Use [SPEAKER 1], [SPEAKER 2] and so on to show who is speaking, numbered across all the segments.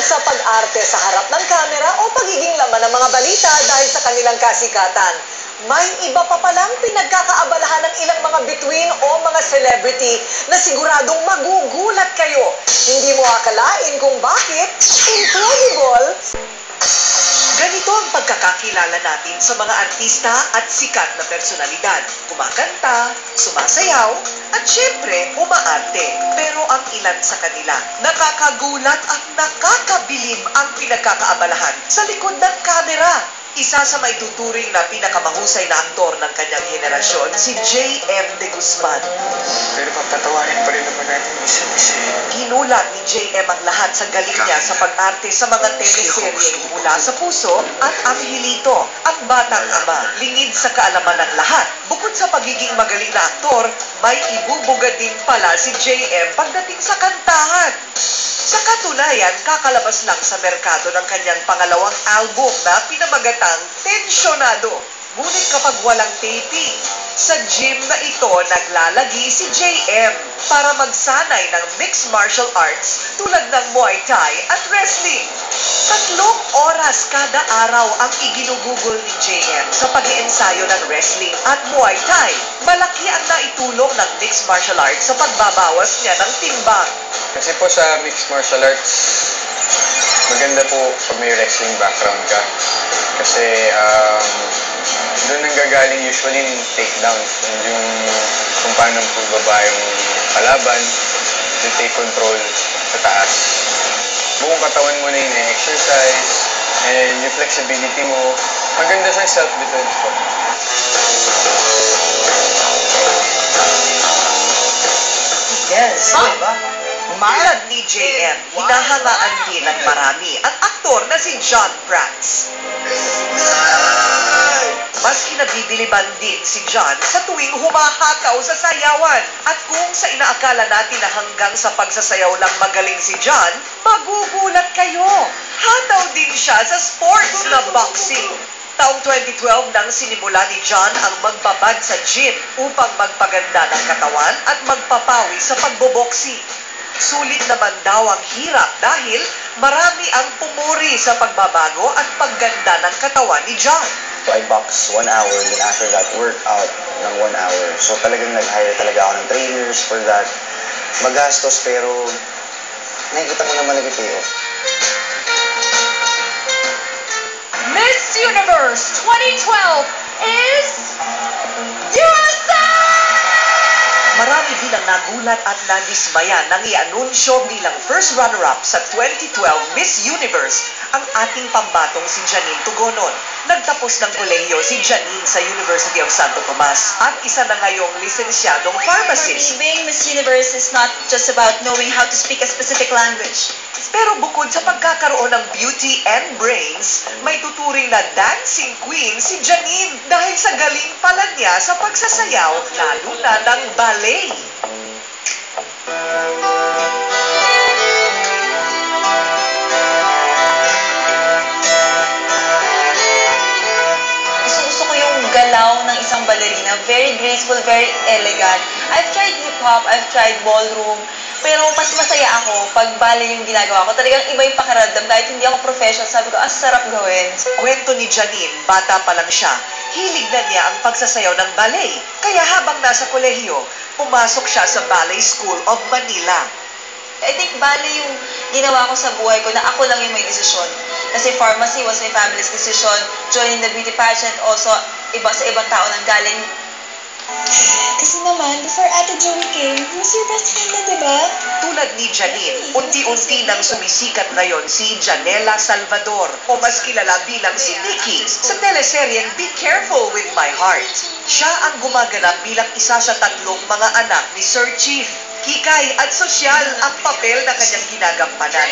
[SPEAKER 1] sa pag-arte sa harap ng kamera o pagiging laman ng mga balita dahil sa kanilang kasikatan. May iba pa palang pinagkakaabalahan ng ilang mga bituin o mga celebrity na siguradong magugulat kayo. Hindi mo akalain kung bakit incredible. Ganito ang pagkakakilala natin sa mga artista at sikat na personalidad. Kumakanta, sumasayaw, at syempre, umaarte. Pero ang ilan sa kanila, nakakagulat at nakakabilib ang pinagkakaabalahan sa likod ng kamera. Isa sa maituturing na pinakamahusay na aktor ng kanyang henerasyon, si J.M. De Guzman.
[SPEAKER 2] Pero papatawarin pa rin naman natin isa't isa.
[SPEAKER 1] Ginulat ni J.M. ang lahat sa galing niya sa pag-arte sa mga teleserye mula sa Puso at Angelito, ang batang ama, lingid sa kaalaman ng lahat. Bukod sa pagiging magaling na aktor, may ibubugad din pala si J.M. pagdating sa kantahan. Sa katunayan, kakalabas lang sa merkado ng kanyang pangalawang album na pinamagatang Tensyonado. Ngunit kapag walang taping, sa gym na ito naglalagi si JM para magsanay ng mixed martial arts tulad ng Muay Thai at wrestling. 3 oras kada araw ang iginugugol ni JM sa pag-iensayo ng wrestling at Muay Thai. Malaki ang naitulong ng mixed martial arts sa pagbabawas niya ng timbang.
[SPEAKER 2] Kasi po sa mixed martial arts, maganda po pag may wrestling background ka. Kasi doon nanggagaling usually yung takedowns. Yung kung paano pagbaba yung kalaban, yung take control sa taas. Buong katawan mo na yung exercise, and yung flexibility mo, maganda sa self-defense po.
[SPEAKER 1] Yes, diba? Tulad ni JM, hinahangaan din ng marami ang aktor na si John Prats. Mas kinabibiliban din si John sa tuwing humahataw sa sayawan. At kung sa inaakala natin na hanggang sa pagsasayaw lang magaling si John, magugulat kayo. Hataw din siya sa sports na boxing. Taong 2012 nang sinimula ni John ang magbabad sa gym upang magpaganda ng katawan at magpapawi sa pagboboxing. Sulit naman daw ang hirap dahil marami ang pumuri sa pagbabago at pagganda ng katawan ni John.
[SPEAKER 3] So I box 1 hour, then after that, workout ng 1 hour. So talagang nag-hire talaga ako ng trainers for that. Magastos pero nakikita mo naman nag-payoff.
[SPEAKER 4] Miss Universe 2012 is USA!
[SPEAKER 1] Marami din ang nagulat at nadismaya nang i-anunsyo bilang first runner-up sa 2012 Miss Universe ang ating pambatong si Janine Tugonon. Nagtapos ng kolehiyo si Janine sa University of Santo Tomas at isa na ngayong lisensyadong pharmacist.
[SPEAKER 4] Being Miss Universe is not just about knowing how to speak a specific language.
[SPEAKER 1] Pero bukod sa pagkakaroon ng beauty and brains, may tuturing na dancing queen si Janine dahil sa galing pala niya sa pagsasayaw, lalo na ng ballet.
[SPEAKER 4] Gusto ko yung galaw ng isang ballerina. Very graceful, very elegant. I've tried hip-hop, I've tried ballroom, pero mas masaya ako pag ballet yung ginagawa ko. Talagang iba yung pakiramdam. Kahit hindi ako professional, sabi ko, sarap gawin.
[SPEAKER 1] Kwento ni Janine, bata pa lang siya, hilig na niya ang pagsasayaw ng ballet. Kaya habang nasa kolehiyo, pumasok siya sa Ballet School of Manila.
[SPEAKER 4] I think ballet yung ginawa ko sa buhay ko na ako lang yung may desisyon. Kasi pharmacy was my family's decision. Joining the beauty pageant also, iba sa ibang tao nang galing.
[SPEAKER 5] Kasi naman, before Ate Joey came, he was your best friend na, diba?
[SPEAKER 1] Tulad ni Janine, unti-unti nang sumisikat ngayon si Janela Salvador o mas kilala bilang si Nikki sa teleseryeng Be Careful with My Heart. Siya ang gumaganap bilang isa sa 3 mga anak ni Sir Chief. Hikay at sosyal ang papel na kanyang ginagampanan.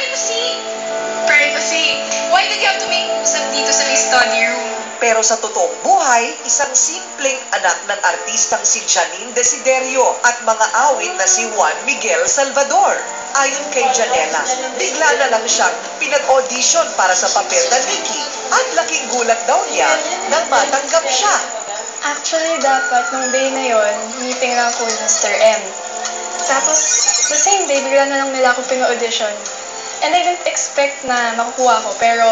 [SPEAKER 5] Privacy? Why did you have to make usap dito sa may study room?
[SPEAKER 1] Pero sa totoong buhay, isang simpleng anak ng artistang si Janine Desiderio at mga awit na si Juan Miguel Salvador. Ayon kay Janela, bigla na lang siyang pinag-audition para sa papel na Nikki at laking gulat daw niya nang matanggap siya.
[SPEAKER 5] Actually, dapat nung day na yon, meeting lang ako with Mr. M. Tapos, the same day, bigla na lang nila ako pina-audition. And I didn't expect na makukuha ko, pero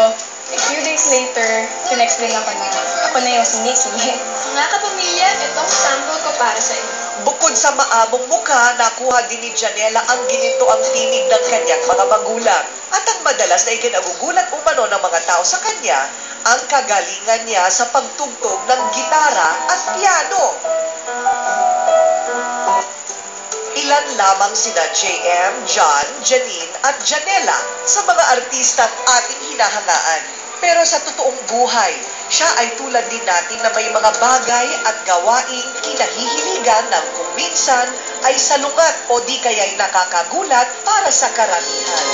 [SPEAKER 5] a few days later, tinext din ako na ako na yung si Nikki.
[SPEAKER 6] Mga kapamilya, itong sample ko para sa inyo.
[SPEAKER 1] Bukod sa maamong mukha, nakuha din ni Janela ang ginintoang tinig ng kanyang mga magulang. At ang madalas na ikinagugulat umano ng mga tao sa kanya, ang kagalingan niya sa pagtugtog ng gitara at piano. Ilan lamang sina JM, John, Janine at Janela sa mga artistang ating hinahangaan. Pero sa totoong buhay, siya ay tulad din natin na may mga bagay at gawaing kinahihiligan ng kung minsan ay salungat o di kaya'y nakakagulat para sa karamihan.